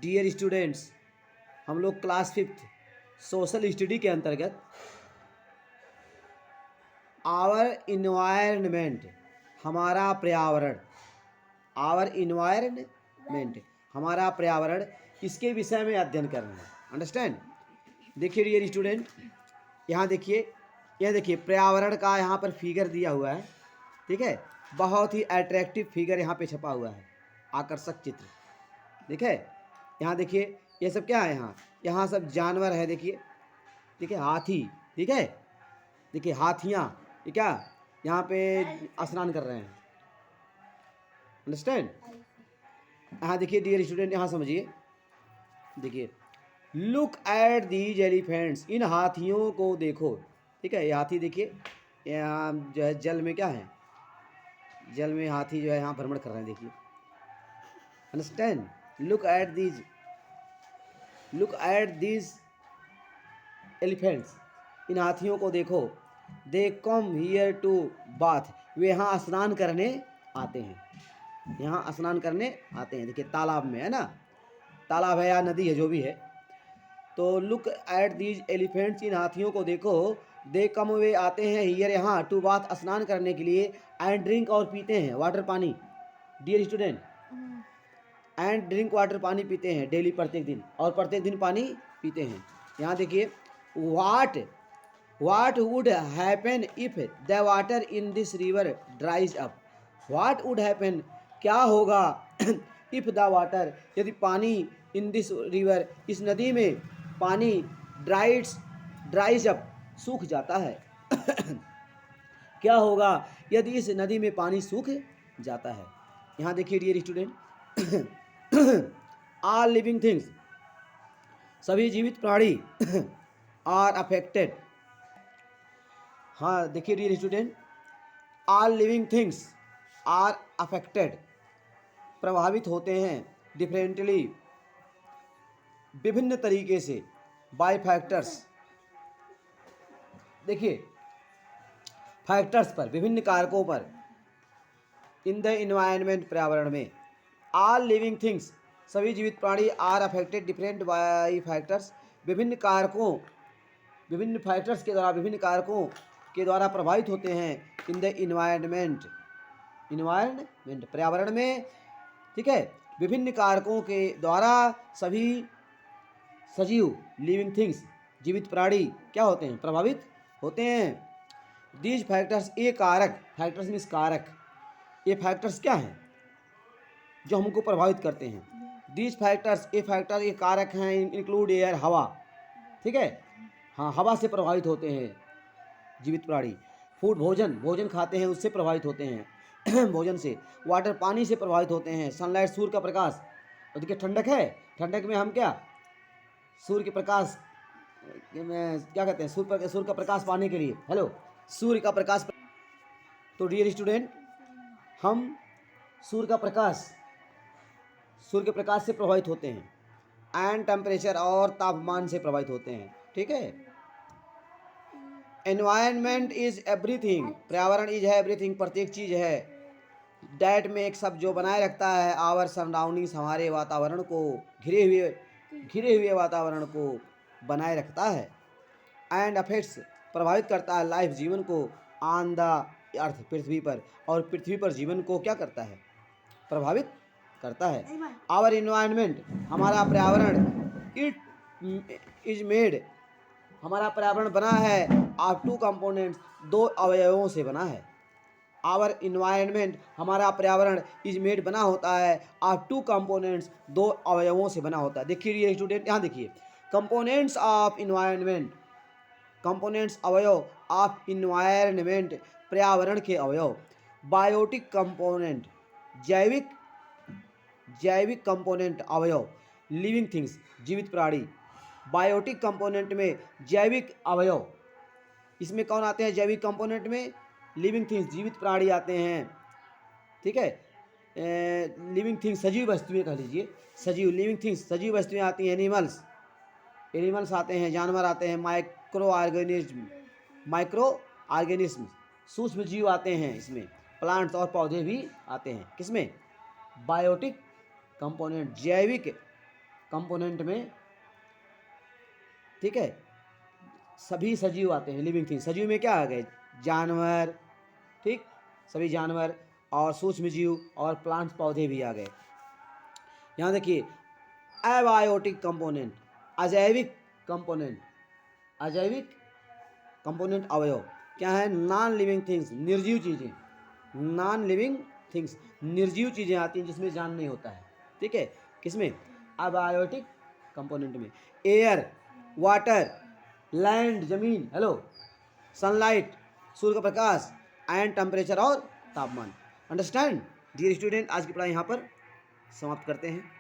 Dear students, हम लोग class 5 social study के अंतर्गत आवर इन्वायरमेंट, हमारा पर्यावरण, आवर इन्वायरमेंट, हमारा पर्यावरण, इसके विषय में अध्ययन कर रहे हैं। अंडरस्टैंड। देखिए डियर स्टूडेंट, यहाँ देखिए, यह देखिए पर्यावरण का यहाँ पर फिगर दिया हुआ है। ठीक है, बहुत ही अट्रैक्टिव फिगर यहाँ पे छपा हुआ है, आकर्षक चित्र। ठीक है, यहाँ देखिए ये सब क्या है, यहाँ सब जानवर है। देखिए, ठीक है, हाथी। ठीक है, देखिए हाथियाँ, ये क्या यहाँ पे स्नान कर रहे हैं। अंडरस्टैंड। यहाँ देखिए डियर स्टूडेंट, यहाँ समझिए, देखिए लुक एट दीज एलिफेंट्स, इन हाथियों को देखो। ठीक है, ये हाथी देखिए, यहाँ जो है जल में क्या है, जल में हाथी जो है यहाँ भ्रमण कर रहे हैं। देखिए, understand. Look at these elephants, इन हाथियों को देखो। They come here to bath, वे यहाँ स्नान करने आते हैं, यहाँ स्नान करने आते हैं। देखिए तालाब में है ना, तालाब है या नदी है, जो भी है। तो लुक एट दीज एलिफेंट्स, इन हाथियों को देखो। दे कम, वे आते हैं, हियर यहाँ, टू बाथ, स्नान करने के लिए, एंड ड्रिंक, और पीते हैं, वाटर, पानी। Dear student, and drink water, पानी पीते हैं डेली, प्रत्येक दिन, और प्रत्येक दिन पानी पीते हैं। यहाँ देखिए, what would happen if the water in this river ड्राइज up. What would happen, क्या होगा, इफ द वाटर, यदि पानी, इन दिस रिवर, इस नदी में पानी, ड्राइज अप, सूख जाता है। क्या होगा यदि इस नदी में पानी सूख जाता है। यहाँ देखिए dear student, all living things, सभी जीवित प्राणी, आर अफेक्टेड। हाँ देखिए dear student, all living things are affected, प्रभावित होते हैं, डिफरेंटली, विभिन्न तरीके से, बाय फैक्टर्स। देखिए फैक्टर्स पर, विभिन्न कारकों पर, इन द इन्वायरमेंट, पर्यावरण में। ऑल लिविंग थिंग्स, सभी जीवित प्राणी, are affected different by factors, विभिन्न कारकों, विभिन्न फैक्टर्स के द्वारा, विभिन्न कारकों के द्वारा प्रभावित होते हैं, इन द इन्वायरमेंट, पर्यावरण में। ठीक है, विभिन्न कारकों के द्वारा सभी सजीव, लिविंग थिंग्स, जीवित प्राणी क्या होते हैं, प्रभावित होते हैं। दीज फैक्टर्स, ये कारक, फैक्टर्स मीन्स कारक, ये फैक्टर्स क्या हैं जो हमको प्रभावित करते हैं। दीज फैक्टर्स, ये फैक्टर, ये कारक हैं, इंक्लूड एयर, हवा। ठीक है, हाँ, हवा से प्रभावित होते हैं जीवित प्राणी। फूड, भोजन खाते हैं, उससे प्रभावित होते हैं भोजन से। वाटर, पानी से प्रभावित होते हैं। सनलाइट, सूर्य का प्रकाश। और देखिए ठंडक है, ठंडक में हम क्या, सूर्य के प्रकाश में क्या कहते हैं, सूर्य का प्रकाश पाने के लिए, हेलो, सूर्य का प्रकाश। तो डियर स्टूडेंट, हम सूर्य के प्रकाश से प्रभावित होते हैं। एंड टेम्परेचर, और तापमान से प्रभावित होते हैं। ठीक है, एनवायरनमेंट इज एवरीथिंग, पर्यावरण इज है एवरीथिंग, प्रत्येक चीज है। डैट में एक शब्द जो बनाए रखता है, आवर सराउंडिंग्स, हमारे वातावरण को, घिरे हुए वातावरण को बनाए रखता है। एंड अफेक्ट्स, प्रभावित करता है, लाइफ, जीवन को, ऑन द अर्थ, पृथ्वी पर, और पृथ्वी पर जीवन को क्या करता है, प्रभावित करता है। आवर इन्वायरमेंट, हमारा पर्यावरण, इट इज मेड, हमारा पर्यावरण बना है, ऑफ टू कंपोनेंट्स, दो अवयवों से बना है। आवर इन्वायरमेंट, हमारा पर्यावरण, इज मेड, बना होता है, ऑफ टू कंपोनेंट्स, दो अवयवों से बना होता है। देखिए स्टूडेंट, यहाँ देखिए, कंपोनेंट्स ऑफ इन्वायरमेंट, कंपोनेंट्स, अवयव, ऑफ इन्वायरमेंट, पर्यावरण के अवयव। बायोटिक कंपोनेंट, जैविक कंपोनेंट, अवयव। लिविंग थिंग्स, जीवित प्राणी। बायोटिक कंपोनेंट में जैविक अवयव, इसमें कौन आते हैं जैविक कंपोनेंट में, लिविंग थिंग्स, जीवित प्राणी आते हैं। ठीक है, लिविंग थिंग्स, सजीव वस्तुएं कह लीजिए, सजीव, लिविंग थिंग्स, सजीव वस्तुएं आती हैं। एनिमल्स आते हैं, जानवर आते हैं। माइक्रो ऑर्गेनिज्म, सूक्ष्म जीव आते हैं इसमें। प्लांट्स, और पौधे भी आते हैं, किसमें, बायोटिक कंपोनेंट, जैविक कंपोनेंट में, ठीक है, सभी सजीव आते हैं, लिविंग थिंग। सजीव में क्या आ गए? जानवर, ठीक, सभी जानवर और सूक्ष्म जीव और प्लांट्स, पौधे भी आ गए। यहाँ देखिए एबायोटिक कंपोनेंट, अजैविक कंपोनेंट, अजैविक कंपोनेंट अवयव क्या है? नॉन लिविंग थिंग्स, निर्जीव चीज़ें, नॉन लिविंग थिंग्स, निर्जीव चीज़ें आती हैं जिसमें जान नहीं होता है, ठीक है, किसमें? अबायोटिक कंपोनेंट में। एयर, वाटर, लैंड, जमीन, हेलो, सनलाइट, सूर्य का प्रकाश, एंड टेम्परेचर और तापमान। अंडरस्टैंड डियर स्टूडेंट, आज की पढ़ाई यहाँ पर समाप्त करते हैं।